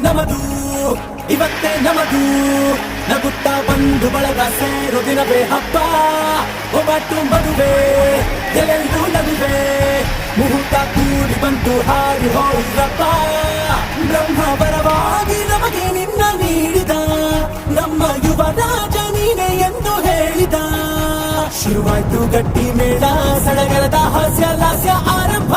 ನಮದು ಇವತ್ತೇ ನಮದು ನಗುತ್ತಾ ಬಂದು ಬಳಗ ಸೇರೋ ದಿನವೇ ಹಬ್ಬ ಒಬ್ಬಟ್ಟು ಮದುವೆ ಎಲ್ಲೆಂದು ನಗುವೆ ಮುಹೂರ್ತ ಕೂಡಿ ಬಂತು ಹಾರಿ ಹೋಯ್ರಪ್ಪ ಬ್ರಹ್ಮ ವರವಾಗಿ ನಮಗೆ ನಿನ್ನ ನೀಡಿದ ನಮ್ಮ ಯುವ ರಾಜ ನೀನೆ ಎಂದು ಹೇಳಿದ ಶುರುವಾಯ್ತು ಗಟ್ಟಿ ಮೇಳ ಸಡಗರದ ಹಾಸ್ಯ ಲಾಸ್ಯ ಆರಂಭ